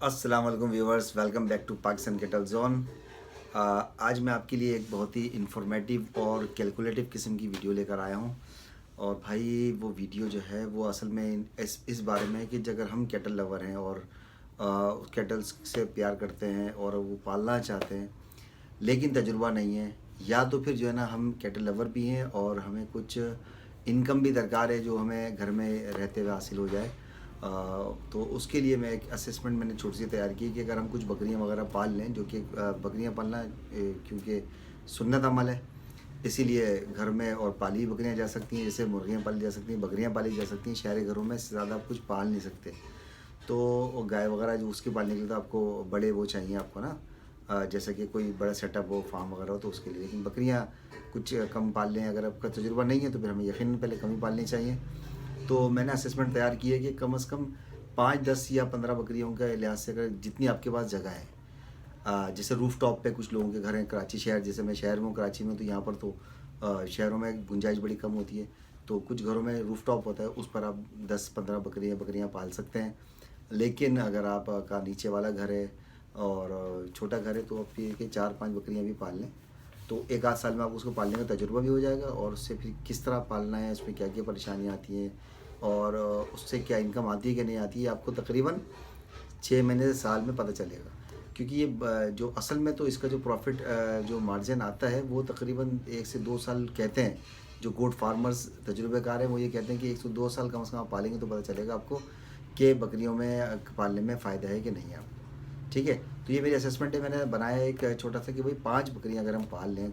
अस्सलाम वालेकुम viewers, welcome back to Pakistan cattle zone. आज मैं आपके लिए एक बहुत ही इंफॉर्मेटिव और कैलकुलेटिव किस्म की वीडियो लेकर आया हूँ। और भाई वो वीडियो जो है वो असल में इस बारे में है कि अगर हम कैटल लवर हैं और कैटल्स से प्यार करते हैं और वो पालना चाहते हैं लेकिन तजुर्बा नहीं है, या तो फिर जो है ना हम कैटल लवर भी हैं और हमें कुछ इनकम भी दरकार है जो हमें घर में रहते हुए हासिल हो जाए। तो उसके लिए मैं एक असेसमेंट मैंने छोटी सी तैयार की कि अगर हम कुछ बकरियां वगैरह पाल लें, जो कि बकरियां पालना क्योंकि सुन्नत अमल है, इसीलिए घर में और पाली बकरियां जा सकती हैं, जैसे मुर्गियां पाली जा सकती हैं, बकरियां पाली जा सकती हैं। शहरी घरों में ज़्यादा आप कुछ पाल नहीं सकते। तो गाय वगैरह जो उसके पालने के लिए तो आपको बड़े वो चाहिए आपको ना, जैसे कि कोई बड़ा सेटअप हो, फार्म वगैरह हो, तो उसके लिए। लेकिन बकरियां कुछ कम पाल लें, अगर आपका तजुर्बा नहीं है तो फिर हमें यकीनन पहले कम ही पालनी चाहिए। तो मैंने असेसमेंट तैयार की है कि कम से कम 5, 10 या 15 बकरियों के लिहाज से, अगर जितनी आपके पास जगह है, जैसे रूफ टॉप पे कुछ लोगों के घर हैं, कराची शहर जैसे मैं शहर में हूँ, कराची में, तो यहाँ पर तो शहरों में गुंजाइश बड़ी कम होती है। तो कुछ घरों में रूफ टॉप होता है, उस पर आप 10-15 बकरियाँ पाल सकते हैं। लेकिन अगर आपका नीचे वाला घर है और छोटा घर है तो आप फिर के 4-5 बकरियाँ भी पाल लें, तो 1 आध साल में आपको उसको पालने का तजुर्बा भी हो जाएगा। और उससे फिर किस तरह पालना है, उसमें क्या क्या परेशानियाँ आती हैं और उससे क्या इनकम आती है कि नहीं आती है, आपको तकरीबन 6 महीने से साल में पता चलेगा। क्योंकि ये जो असल में तो इसका जो प्रॉफिट जो मार्जिन आता है वो तकरीबन 1 से 2 साल कहते हैं। जो गोट फार्मर्स तजुर्बेकार हैं वो ये कहते हैं कि 1 से 2 साल कम से कम आप पालेंगे तो पता चलेगा आपको कि बकरियों में पालने में फ़ायदा है कि नहीं आपको। ठीक है, तो ये मेरी असेसमेंट है। मैंने बनाया एक छोटा सा कि भाई 5 बकरियां अगर हम पाल लें,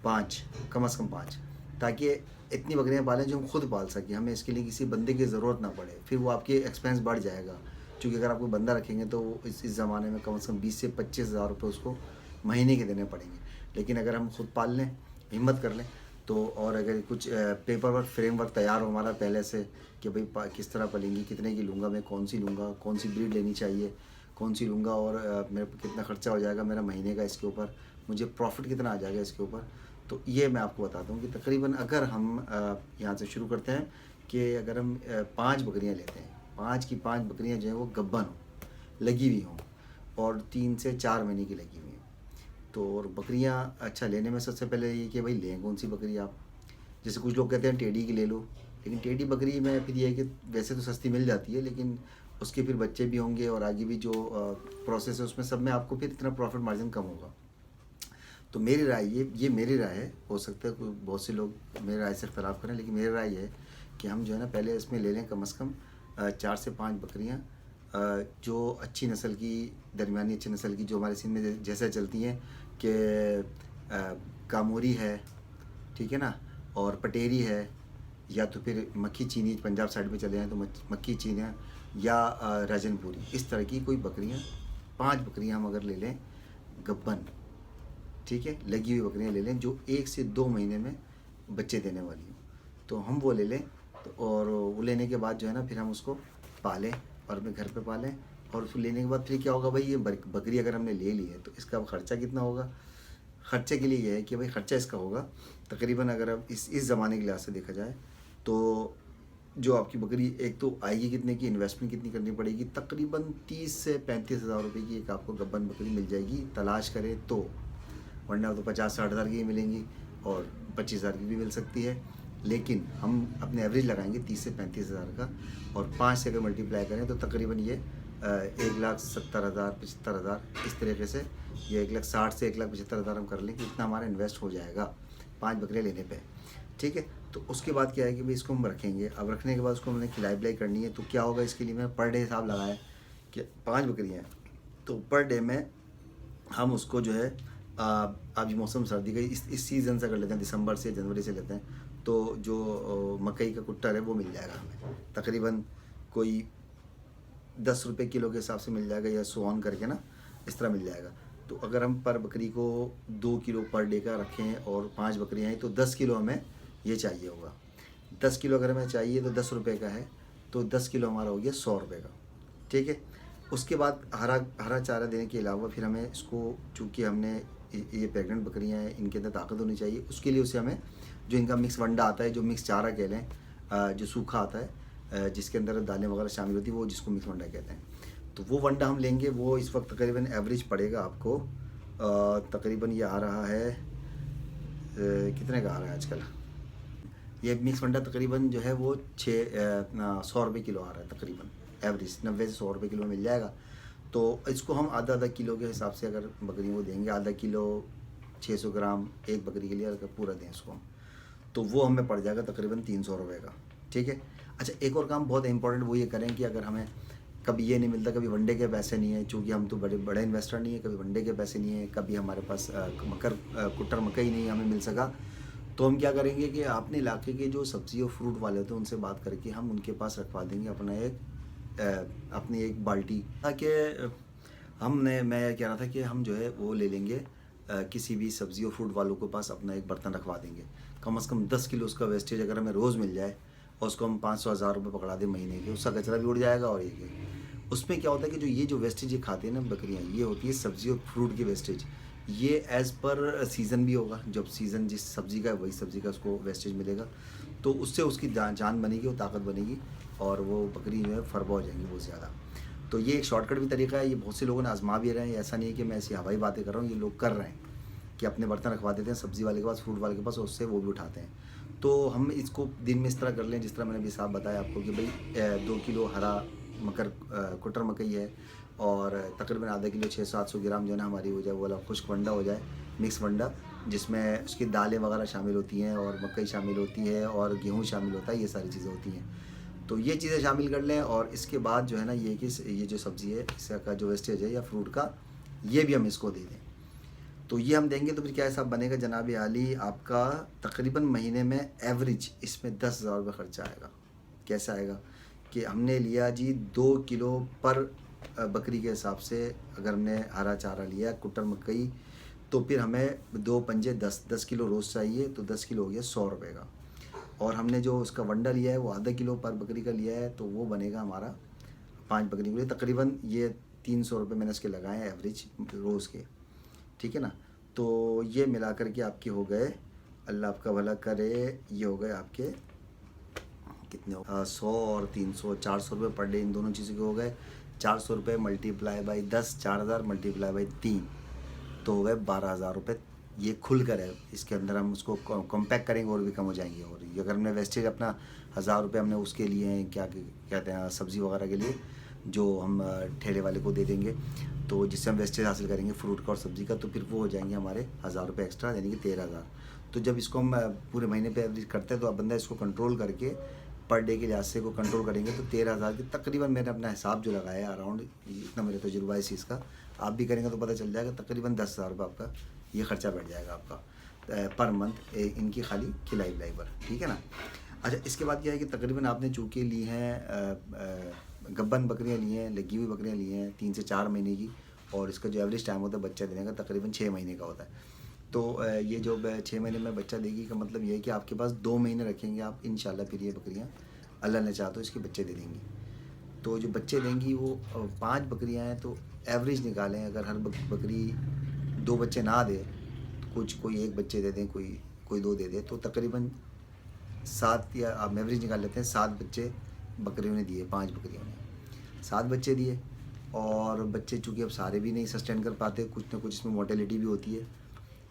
5, कम से कम 5, ताकि इतनी बकरियां पालें जो हम खुद पाल सकें, हमें इसके लिए किसी बंदे की ज़रूरत ना पड़े। फिर वो आपके एक्सपेंस बढ़ जाएगा, क्योंकि अगर आप कोई बंदा रखेंगे तो इस ज़माने में कम से कम 20 से 25 हज़ार रुपये उसको महीने के देने पड़ेंगे। लेकिन अगर हम खुद पाल लें, हिम्मत कर लें, तो और अगर कुछ पेपर वर्क फ्रेमवर्क तैयार हो हमारा पहले से कि भाई किस तरह पलेंगी, कितने की लूँगा, मैं कौन सी लूँगा, कौन सी ब्रीड लेनी चाहिए, कौन सी लूँगा, और मेरे को कितना ख़र्चा हो जाएगा मेरा महीने का इसके ऊपर, मुझे प्रॉफिट कितना आ जाएगा इसके ऊपर। तो ये मैं आपको बताता हूँ कि तकरीबन अगर हम यहाँ से शुरू करते हैं कि अगर हम 5 बकरियाँ लेते हैं, 5 की 5 बकरियाँ जो हैं वो गब्बन हों, लगी हुई हों, और 3 से 4 महीने की लगी हुई हैं। तो और बकरियाँ अच्छा लेने में सबसे पहले ये कि भाई लें कौन सी बकरी आप। जैसे कुछ लोग कहते हैं टेडी की ले लो, लेकिन टेडी बकरी में फिर ये है कि वैसे तो सस्ती मिल जाती है, लेकिन उसके फिर बच्चे भी होंगे और आगे भी जो प्रोसेस है उसमें सब में आपको फिर इतना प्रॉफिट मार्जिन कम होगा। तो मेरी राय ये मेरी राय है, हो सकता है कोई बहुत से लोग मेरी राय से इख्तलाफ करें, लेकिन मेरी राय है कि हम जो है ना पहले इसमें ले लें कम से कम 4 से 5 बकरियाँ, जो अच्छी नस्ल की, दरमियानी अच्छी नस्ल की, जो हमारे सिंध में जैसे चलती हैं कि कामोरी है, ठीक है ना, और पटेरी है, या तो फिर मक्खी चीनी पंजाब साइड में चले जाएँ तो मक्खी चीनियाँ, या राजनपुरी, इस तरह की कोई बकरियाँ, 5 बकरियाँ हम अगर ले लें गब्बन, ठीक है, लगी हुई बकरियाँ ले लें जो 1 से 2 महीने में बच्चे देने वाली हों, तो हम वो ले लें। तो और वो लेने के बाद जो है ना फिर हम उसको पालें और अपने घर पे पालें। और उसको लेने के बाद फिर क्या होगा भाई, ये बकरी अगर हमने ले ली है तो इसका ख़र्चा कितना होगा। ख़र्चे के लिए ये है कि भाई ख़र्चा इसका होगा तकरीबन, अगर अब इस ज़माने के लिहाज से देखा जाए तो जो आपकी बकरी एक तो आएगी कितने की, इन्वेस्टमेंट कितनी करनी पड़ेगी, तकरीबन 30 से 35 हज़ार रुपये की एक आपको गब्बन बकरी मिल जाएगी तलाश करें तो। वरना तो 50-60 हज़ार की ही मिलेंगी और 25 हज़ार की भी मिल सकती है। लेकिन हम अपने एवरेज लगाएंगे 30 से 35 हज़ार का, और 5 से अगर मल्टीप्लाई करें तो तकरीबन ये 1,70,000 75,000 इस तरीके से, ये 1,60,000 से 1,75,000 हम कर लें कि इतना हमारा इन्वेस्ट हो जाएगा 5 बकरियाँ लेने पे। ठीक है, तो उसके बाद क्या है कि भाई इसको हम रखेंगे। अब रखने के बाद उसको हमने खिलाई पिलाई करनी है, तो क्या होगा इसके लिए मैं पर डे हिसाब लगाया कि 5 बकरियाँ हैं तो पर डे में हम उसको जो है अभी मौसम सर्दी का इस सीज़न से कर लेते हैं, दिसंबर से जनवरी से लेते हैं, तो जो मकई का कुट्टर है वो मिल जाएगा हमें तकरीबन कोई 10 रुपये किलो के हिसाब से मिल जाएगा, या सोन करके ना इस तरह मिल जाएगा। तो अगर हम पर बकरी को 2 किलो पर डे का रखें और 5 बकरियाँ हैं तो 10 किलो हमें ये चाहिए होगा। 10 किलो अगर हमें चाहिए तो 10 रुपये का है, तो 10 किलो हमारा हो गया 100 रुपये का। ठीक है, उसके बाद हरा हरा चारा देने के अलावा फिर हमें इसको, चूँकि हमने ये प्रेग्नेंट बकरियां हैं, इनके अंदर ताकत होनी चाहिए, उसके लिए उसे हमें जो इनका मिक्स वंडा आता है, जो मिक्स चारा कह लें, जो सूखा आता है, जिसके अंदर दालें वगैरह शामिल होती है, वो जिसको मिक्स वंडा कहते हैं, तो वो वंडा हम लेंगे। वो इस वक्त तकरीबन एवरेज पड़ेगा आपको तकरीबन ये आ रहा है कितने का आ रहा है आजकल। ये मिक्स वंडा तकरीबन जो है वो 100 रुपये किलो आ रहा है तकरीबन एवरेज, 90 से 100 रुपये किलो मिल जाएगा। तो इसको हम आधा आधा किलो के हिसाब से अगर बकरी को देंगे, आधा किलो 600 ग्राम एक बकरी के लिए अगर पूरा दें इसको हम, तो वो हमें पड़ जाएगा तकरीबन 300 रुपये का। ठीक है। अच्छा, एक और काम बहुत इंपॉर्टेंट वो ये करें कि अगर हमें कभी ये नहीं मिलता, कभी वनडे के पैसे नहीं है, चूँकि हम तो बड़े बड़े इन्वेस्टर नहीं है, कभी वनडे के पैसे नहीं है, कभी हमारे पास कुट्टर मकई नहीं हमें मिल सका, तो हम क्या करेंगे कि अपने इलाके के जो सब्ज़ी और फ्रूट वाले होते हैं उनसे बात करके हम उनके पास रखवा देंगे अपना अपनी एक बाल्टी, ताकि मैं ये कह रहा था कि हम जो है वो ले लेंगे किसी भी सब्ज़ी और फ्रूट वालों के पास अपना एक बर्तन रखवा देंगे। कम से कम 10 किलो उसका वेस्टेज अगर हमें रोज़ मिल जाए और उसको हम 500-1000 रुपये पकड़ा दें महीने के, उसका कचरा भी उड़ जाएगा। और ये उसमें क्या होता है कि जो वेस्टेज ये खाते हैं ना बकरियाँ, ये होती है सब्ज़ी और फ्रूट की वेस्टेज। ये एज़ पर सीज़न भी होगा, जब सीज़न जिस सब्ज़ी का है वही सब्ज़ी का उसको वेस्टेज मिलेगा, तो उससे उसकी जान बनेगी और ताकत बनेगी और वो बकरी जो है फरबा हो जाएंगी बहुत ज़्यादा। तो ये एक शॉर्टकट भी तरीका है, ये बहुत से लोगों ने आजमा भी रहे हैं। ऐसा नहीं है कि मैं ऐसी हवाई बातें कर रहा हूँ, ये लोग कर रहे हैं कि अपने बर्तन रखवा देते हैं सब्ज़ी वाले के पास, फ्रूट वाले के पास, और उससे वो भी उठाते हैं। तो हम इसको दिन में इस तरह कर लें जिस तरह मैंने अभी साफ बताया आपको कि भाई 2 किलो हरा कुटर मकई है और तकरीबन आधा किलो 600-700 ग्राम जो है ना हमारी हो जाए वो वाला खुश्क वंडा हो जाए, मिक्स वंडा, जिसमें उसकी दालें वगैरह शामिल होती हैं और मकई शामिल होती है और गेहूँ शामिल होता है, ये सारी चीज़ें होती हैं। तो ये चीज़ें शामिल कर लें और इसके बाद जो है ना ये कि ये जो सब्ज़ी है इसका जो वेस्टेज है या फ्रूट का, ये भी हम इसको दे दें। तो ये हम देंगे तो फिर क्या हिसाब बनेगा जनाब आली, आपका तकरीबन महीने में एवरेज इसमें 10,000 रुपये खर्चा आएगा। कैसा आएगा कि हमने लिया जी 2 किलो पर बकरी के हिसाब से, अगर हमने हरा चारा लिया कुट्टर मकई, तो फिर हमें 2 पंजे 10 किलो रोज़ चाहिए, तो 10 किलो हो गया 100 रुपये का। और हमने जो उसका वंडा लिया है वो आधा किलो पर बकरी का लिया है, तो वो बनेगा हमारा 5 बकरी के लिए तकरीबन ये 300 रुपये मैंने इसके लगाए हैं एवरेज रोज़ के। ठीक है ना। तो ये मिला कर के आपके हो गए, अल्लाह आपका भला करे, ये हो गए आपके कितने 100 और 300 400 रुपये पर डे, इन दोनों चीज़ों के हो गए। 400 रुपये मल्टीप्लाई बाई 10, 4000 मल्टीप्लाई बाई 3, तो हो गए 12,000 रुपये। ये खुल कर है, इसके अंदर हम उसको कॉम्पैक्ट करेंगे और भी कम हो जाएंगे। और ये अगर हमने वेस्टेज अपना 1000 रुपये हमने उसके लिए हैं, क्या कहते हैं, सब्ज़ी वगैरह के लिए, जो हम ठेले वाले को दे देंगे, तो जिससे हम वेस्टेज हासिल करेंगे फ्रूट का और सब्ज़ी का, तो फिर वो हो जाएंगे हमारे 1000 रुपये एक्स्ट्रा, यानी कि 13,000। तो जब इसको हम पूरे महीने पे एवरेज करते हैं तो अब बंदा इसको कंट्रोल करके पर डे के लिहाज से को कंट्रोल करेंगे तो 13,000 की तकरीबन मैंने अपना हिसाब जो लगाया है अराउंड, इतना मेरा तजुर्बा है इस चीज़ का, आप भी करेंगे तो पता चल जाएगा, तकरीबन 10,000 रुपये आपका ये खर्चा बैठ जाएगा आपका पर मंथ इनकी खाली खिलाई पिलाई पर। ठीक है ना। अच्छा, इसके बाद क्या है कि तकरीबन आपने चूँकि ली हैं गब्बन बकरियाँ ली हैं, लगी हुई बकरियाँ ली हैं 3 से 4 महीने की, और इसका जो एवरेज टाइम होता है बच्चा देने का तकरीबन 6 महीने का होता है। तो ये जो 6 महीने में बच्चा देगी का मतलब ये है कि आपके पास 2 महीने रखेंगे आप, इंशाल्लाह फिर ये बकरियाँ अल्लाह ने चाहा तो इसके बच्चे दे देंगी। तो जो बच्चे देंगी वो 5 बकरियाँ हैं, तो एवरेज निकालें, अगर हर बकरी 2 बच्चे ना दे, तो कोई 1 बच्चे दे दें, कोई 2 दे दे, तो तकरीबन 7, या आप एवरेज निकाल लेते हैं, 7 बच्चे बकरियों ने दिए, 5 बकरियों ने 7 बच्चे दिए। और बच्चे चूँकि अब सारे भी नहीं सस्टेन कर पाते, कुछ ना कुछ इसमें मोर्टेलिटी भी होती है,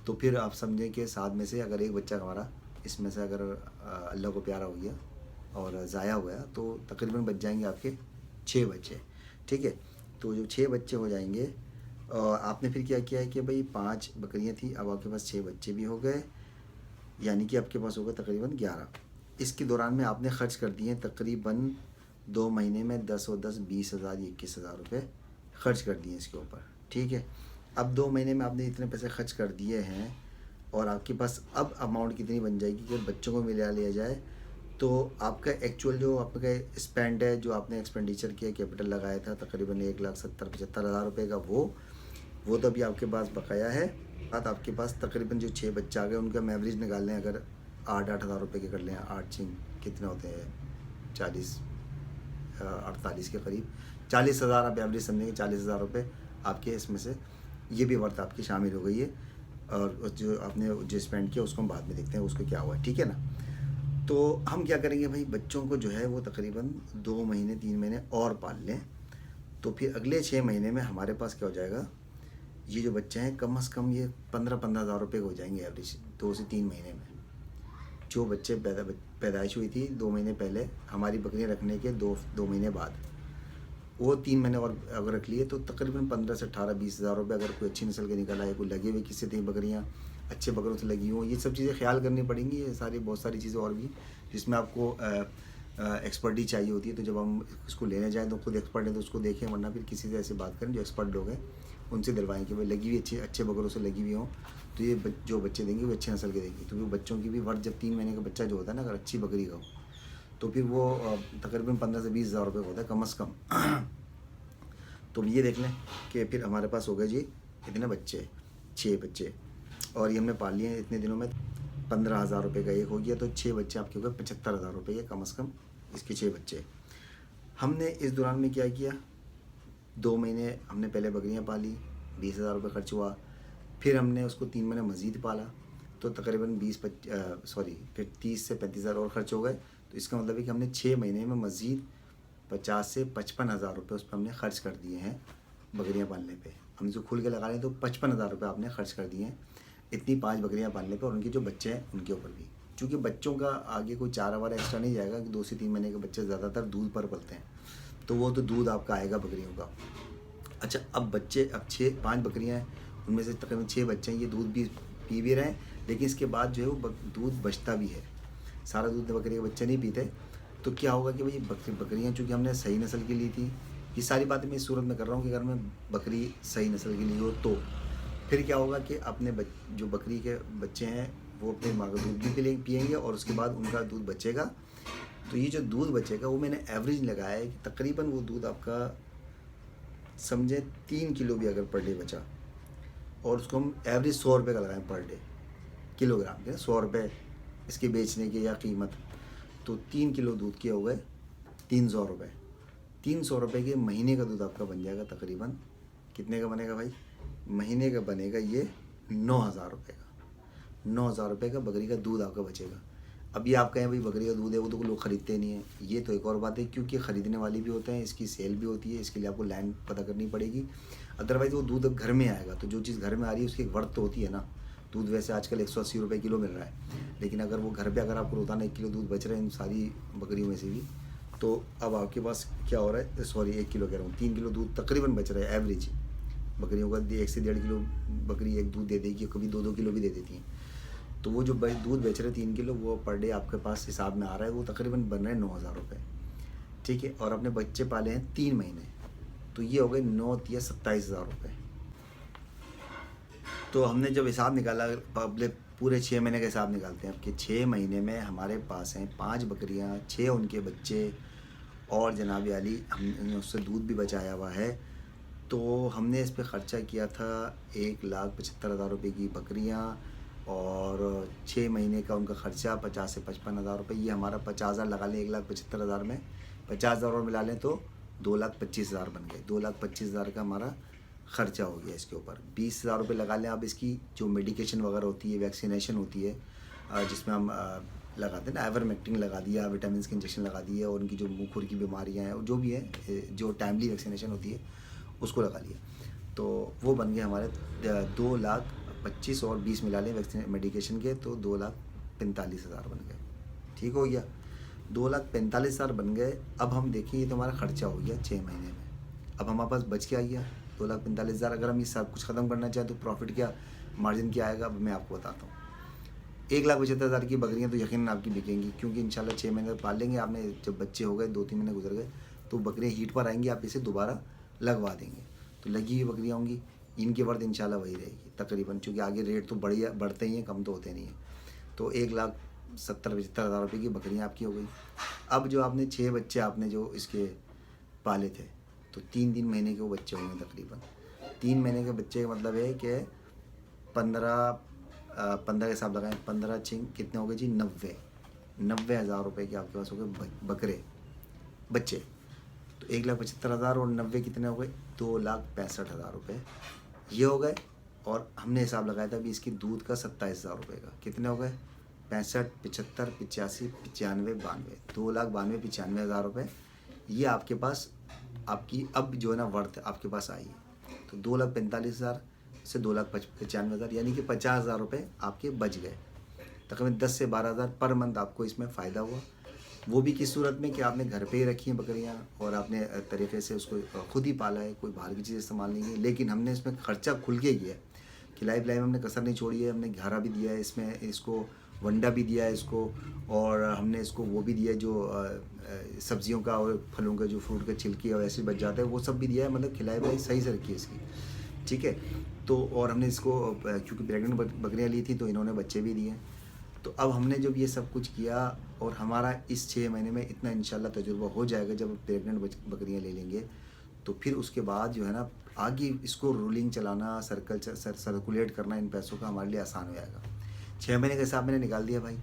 तो फिर आप समझें कि 7 में से अगर 1 बच्चा हमारा इसमें से अगर अल्लाह को प्यारा हो गया और ज़ाया हो गया, तो तकरीबन बच जाएंगे आपके 6 बच्चे। ठीक है। तो जो 6 बच्चे हो जाएंगे, आपने फिर क्या किया है कि भाई 5 बकरियां थी, अब आपके पास 6 बच्चे भी हो गए, यानी कि आपके पास होगा तकरीबन 11। इसके दौरान में आपने ख़र्च कर दिए तकरीबन 2 महीने में 10 और 10 20,000 21,000 रुपये ख़र्च कर दिए इसके ऊपर। ठीक है। अब 2 महीने में आपने इतने पैसे खर्च कर दिए हैं और आपके पास अब अमाउंट कितनी बन जाएगी कि बच्चों को मिला लिया जाए, तो आपका एक्चुअल जो आपका स्पेंड है, जो आपने एक्सपेंडिचर किया, कैपिटल लगाया था तकरीबन 1,70,75,000 रुपये का, वो तो अभी आपके पास बकाया है। बात आपके पास तकरीबन जो 6 बच्चे आ गए उनका हम एवरेज निकाल लें, अगर 8,000 रुपये के कर लें, 8 कितने होते हैं 40 48 के करीब, 40,000 आप एवरेज समझेंगे, 40,000 रुपये आपके इसमें से ये भी वर्थ आपकी शामिल हो गई है। और जो आपने जो स्पेंड किया उसको हम बाद में देखते हैं उसको क्या हुआ है। ठीक है ना। तो हम क्या करेंगे भाई, बच्चों को जो है वो तकरीबन 2 महीने 3 महीने और पाल लें, तो फिर अगले 6 महीने में हमारे पास क्या हो जाएगा, ये जो बच्चे हैं कम से कम ये 15-15 हज़ार रुपये हो जाएंगे एवरेज 2 से 3 महीने में। जो बच्चे पैदाइश हुई थी 2 महीने पहले, हमारी बकरियां रखने के 2 महीने बाद, वो 3 महीने और अगर रख लिए तो तकरीबन 15 से 18-20 हज़ार रुपये, अगर कोई अच्छी नस्ल के निकल आए, कोई लगे हुए किसी तीन बकरियाँ अच्छे बकरों से लगी हों, ये सब चीज़ें ख्याल करनी पड़ेंगी। ये सारी बहुत सारी चीज़ें और भी जिसमें आपको एक्सपर्टी चाहिए होती है। तो जब हम इसको लेने जाएँ तो खुद एक्सपर्ट है तो उसको देखें, वरना फिर किसी से ऐसे बात करें जो एक्सपर्ट लोग हैं, उनसे दिलवाएँ कि भाई लगी हुई अच्छे बकरों से लगी हुई हों, तो ये जो बच्चे देंगे वो अच्छे नस्ल के देंगे। तो वो बच्चों की भी वर्थ, जब 3 महीने का बच्चा जो होता है ना, अगर अच्छी बकरी का हो तो फिर वो तकरीबन 15 से 20 हज़ार रुपये होता है कम से कम। तो ये देख लें कि फिर हमारे पास हो गए जी इतने बच्चे, 6 बच्चे, और ये हमने पाल लिए हैं इतने दिनों में। 15 हज़ार रुपये का एक हो गया, तो 6 बच्चे आपके हो गए 75 हज़ार रुपये के कम से कम, इसके 6 बच्चे। हमने इस दौरान में क्या किया, 2 महीने हमने पहले बकरियां पाली, 20 हज़ार रुपये खर्च हुआ। फिर हमने उसको 3 महीने मज़ीद पाला, तो तकरीबन फिर 30 से 35 हज़ार और खर्च हो गए। तो इसका मतलब है कि हमने 6 महीने में मज़ीद 50 से 55 हज़ार रुपये उस पर हमने खर्च कर दिए हैं बकरियां पालने पे। हम जो खुल के लगा लें तो 55 हज़ार रुपये आपने खर्च कर दिए हैं इतनी 5 बकरियां पालने पे, और उनके जो बच्चे हैं उनके ऊपर भी। चूँकि बच्चों का आगे कोई चारा वारा एक्स्ट्रा नहीं जाएगा, कि 2 से 3 महीने के बच्चे ज़्यादातर दूध पर पलते हैं, तो वो तो दूध आपका आएगा बकरियों का। अच्छा, अब 5 बकरियाँ हैं, उनमें से तकरीबन 6 बच्चे हैं, ये दूध भी पी भी रहे हैं, लेकिन इसके बाद जो है वो दूध बचता भी है। सारा दूध बकरी के बच्चे नहीं पीते। तो क्या होगा कि भाई बकरियाँ चूँकि हमने सही नस्ल की ली थी, ये सारी बातें मैं इस सूरत में कर रहा हूँ कि अगर मैं बकरी सही नस्ल की ली हो तो फिर क्या होगा कि अपने जो बकरी के बच्चे हैं वो अपने माँ का दूध भी पिएंगे, और उसके बाद उनका दूध बचेगा। तो ये जो दूध बचेगा वो मैंने एवरेज लगाया है कि तकरीबन वो दूध आपका समझे 3 किलो भी अगर पर डे बचा, और उसको हम एवरेज 100 रुपये का लगाएं पर डे किलोग्राम के, 100 रुपये इसके बेचने की या कीमत, तो 3 किलो दूध के हो गए 300 रुपये। 300 रुपये के महीने का दूध आपका बन जाएगा तकरीबन, कितने का बनेगा भाई, महीने का बनेगा ये 9,000 रुपये का। 9,000 रुपये का बकरी का दूध आपका बचेगा। अब ये आप कहें भाई बकरी का दूध है वो तो लोग ख़रीदते नहीं है, ये तो एक और बात है, क्योंकि ख़रीदने वाली भी होते हैं, इसकी सेल भी होती है, इसके लिए आपको लैंड पता करनी पड़ेगी। अदरवाइज़ वो दूध घर में आएगा, तो जो चीज़ घर में आ रही है उसकी एक वर्थ तो होती है ना। दूध वैसे आजकल 180 रुपये किलो मिल रहा है, लेकिन अगर वो घर पे अगर आपको रोज़ाना 1 किलो दूध बच रहे हैं इन सारी बकरियों में से भी, तो अब आपके पास क्या हो रहा है, 1 किलो कह रहा हूँ, 3 किलो दूध तकरीबन बच रहा है एवरेज। बकरियों का 1 से 1.5 किलो बकरी एक दूध दे देगी, कभी 2-2 किलो भी दे देती हैं। तो वो जो दूध बेच रहे 3 किलो, वो पर डे आपके पास हिसाब में आ रहा है, वो तकरीबन बन रहे हैं 9,000 रुपये, ठीक है। और अपने बच्चे पाले हैं 3 महीने, तो ये हो गए 9 या 27 हज़ार रुपये। तो हमने जब हिसाब निकाला, पहले पूरे 6 महीने का हिसाब निकालते हैं कि 6 महीने में हमारे पास हैं 5 बकरियां, 6 उनके बच्चे, और जनाब अली हमने उससे दूध भी बचाया हुआ है। तो हमने इस पे ख़र्चा किया था 1,75,000 रुपये की बकरियां, और 6 महीने का उनका ख़र्चा 50 से 55 हज़ार रुपये। ये हमारा 50,000 लगा लें, 1,75,000 में 50,000 और मिला लें तो 2,25,000 बन गए। 2,25,000 का हमारा ख़र्चा हो गया इसके ऊपर। 20,000 रुपये लगा लें अब इसकी जो मेडिकेशन वगैरह होती है, वैक्सीनेशन होती है, जिसमें हम लगाते हैं ना, आइवरमेक्टिन लगा दिया, विटामिन के इंजेक्शन लगा दिए, और उनकी जो मुँह खुर की बीमारियाँ हैं जो भी है, जो टाइमली वैक्सीनेशन होती है उसको लगा लिया। तो वो बन गए हमारे 2,25,000 और 20 मिला लें वैक्सीन मेडिकेशन के, तो 2,45,000 बन गए। ठीक हो गया, 2,45,000 बन गए। अब हम देखिए ये तो हमारा ख़र्चा हो गया 6 महीने में। अब हमारे पास बच क्या गया 2,45,000। अगर हम ये सब कुछ ख़त्म करना चाहें तो प्रॉफिट क्या, मार्जिन क्या आएगा, अब मैं आपको बताता हूँ। 1,75,000 की बकरियाँ तो यकीनन आपकी बिकेंगी, क्योंकि इंशाल्लाह 6 महीने पाल लेंगे आपने, जब बच्चे हो गए 2-3 महीने गुजर गए तो बकरियाँ हीट पर आएंगी, आप इसे दोबारा लगवा देंगे, तो लगी हुई बकरियाँ होंगी, इनकी वर्थ इंशाल्लाह वही रहेगी तकरीबन, क्योंकि आगे रेट तो बढ़ते ही हैं, कम तो होते नहीं हैं। तो 1,70,75,000 रुपये की बकरियाँ आपकी हो गई। अब जो आपने 6 बच्चे आपने जो इसके पाले थे, तो 3-3 महीने के वो बच्चे होंगे तकरीबन। 3 महीने के बच्चे का मतलब है कि 15 का हिसाब लगाएं, 15 छिंग कितने हो गए जी, 90 हज़ार रुपये के आपके पास हो गए बकरे बच्चे। तो 1,75,000 और 90 कितने हो गए, 2,65,000 रुपये ये हो गए। और हमने हिसाब लगाया था अभी इसकी दूध का 27,000 रुपये का, कितने हो गए, 65, 75, 85, 95, 92, 2,92,95,000 रुपये ये आपके पास आपकी अब जो है ना वर्थ आपके पास आई है। तो 2,45,000 से 2,95,000 यानी कि 50,000 रुपये आपके बच गए। तकरीबन 10 से 12,000 पर मंथ आपको इसमें फ़ायदा हुआ। वो भी किस सूरत में कि आपने घर पे ही रखी हैं बकरियां और आपने तरीके से उसको खुद ही पाला है, कोई बाहर की चीज़ इस्तेमाल नहीं की, लेकिन हमने इसमें खर्चा खुल के किया है। खिलाई पिलाई में हमने कसर नहीं छोड़ी है। हमने घारा भी दिया है इसमें, इसको वंडा भी दिया है इसको, और हमने इसको वो भी दिया है जो सब्जियों का और फलों का जो फ्रूट के छिलके और ऐसे बच जाते हैं वो सब भी दिया है। मतलब खिलाई पिलाई सही से रखी है इसकी, ठीक है। तो और हमने इसको क्योंकि प्रेग्नेंट बकरियाँ ली थी तो इन्होंने बच्चे भी दिए। तो अब हमने जब ये सब कुछ किया और हमारा इस 6 महीने में इतना इंशाल्लाह तजुर्बा हो जाएगा, जब प्रेग्नेंट बकरियाँ ले लेंगे तो फिर उसके बाद जो है ना आगे इसको रूलिंग चलाना, सर्कुलेट करना इन पैसों का हमारे लिए आसान हो जाएगा। 6 महीने का हिसाब मैंने निकाल दिया भाई।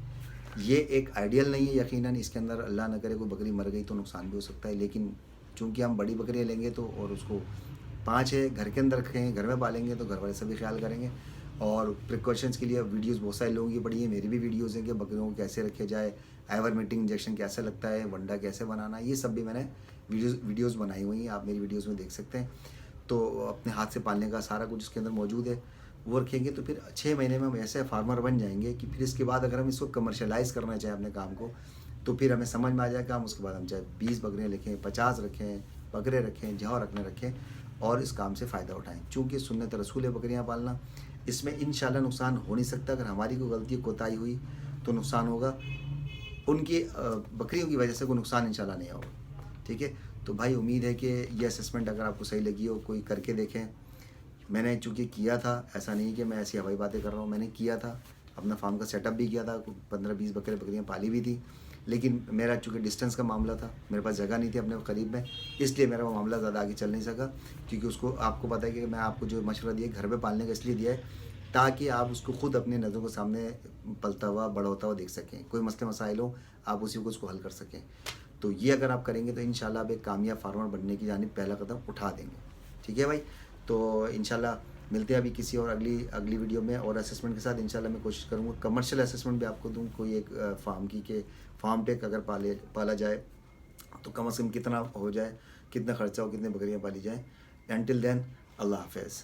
ये एक आइडियल नहीं है यकीनन, इसके अंदर अल्लाह न करे कोई बकरी मर गई तो नुकसान भी हो सकता है, लेकिन चूँकि हम बड़ी बकरियाँ लेंगे तो और उसको 5 है घर के अंदर रखेंगे, घर में पालेंगे तो घर वाले सभी ख्याल करेंगे। और प्रिकॉशंस के लिए वीडियोस बहुत सारे लोगों की पड़ी है, मेरी भी वीडियोस हैं कि बकरियों को कैसे रखे जाए, आइवरमेक्टिन इंजेक्शन कैसे लगता है, वंडा कैसे बनाना, ये सब भी मैंने वीडियोस बनाई हुई हैं, आप मेरी वीडियोस में देख सकते हैं। तो अपने हाथ से पालने का सारा कुछ इसके अंदर मौजूद है, वो रखेंगे तो फिर 6 महीने में हम ऐसे फार्मर बन जाएंगे कि फिर इसके बाद अगर हम इसको कमर्शलाइज़ करना चाहें अपने काम को, तो फिर हमें समझ में आ जाएगा। हम उसके बाद हम चाहे 20 बकरियाँ रखें, 50 रखें, बकरे रखें, जहाँ रखने रखें और इस काम से फ़ायदा उठाएं। चूँकि सुन्नत रसूल है बकरियाँ पालना, इसमें इंशाल्लाह नुकसान हो नहीं सकता। अगर हमारी कोई गलती कोताही हुई तो नुकसान होगा, उनकी बकरियों की वजह से कोई नुकसान इंशाल्लाह नहीं होगा, ठीक है। तो भाई उम्मीद है कि ये असेसमेंट अगर आपको सही लगी हो, कोई करके देखें। मैंने चूँकि किया था, ऐसा नहीं कि मैं ऐसी हवाई बातें कर रहा हूँ, मैंने किया था, अपना फार्म का सेटअप भी किया था, 15-20 बकरियाँ पाली भी थी। लेकिन मेरा चूँकि डिस्टेंस का मामला था, मेरे पास जगह नहीं थी अपने करीब में, इसलिए मेरा वो मामला ज़्यादा आगे चल नहीं सका। क्योंकि उसको आपको पता है कि मैं आपको जो मशवरा दिया घर पे पालने का इसलिए दिया है ताकि आप उसको खुद अपनी नज़रों के सामने पलता हुआ बड़ा होता हुआ देख सकें, कोई मसले मसाइल हो आप उसी को उसको हल कर सकें। तो ये अगर आप करेंगे तो इंशाल्लाह आप एक कामयाब फार्मर बनने की जानिब पहला कदम उठा देंगे, ठीक है भाई। तो इंशाल्लाह मिलते हैं अभी किसी और अगली वीडियो में, और असेसमेंट के साथ इंशाल्लाह मैं कोशिश करूँगा कमर्शियल असेसमेंट भी आपको दूँ, कोई एक फार्म की के फार्म टेक अगर पाला जाए तो कम से कम कितना हो जाए, कितना खर्चा हो, कितनी बकरियाँ पाली जाएँ। एंटिल देन अल्लाह हाफ़िज़।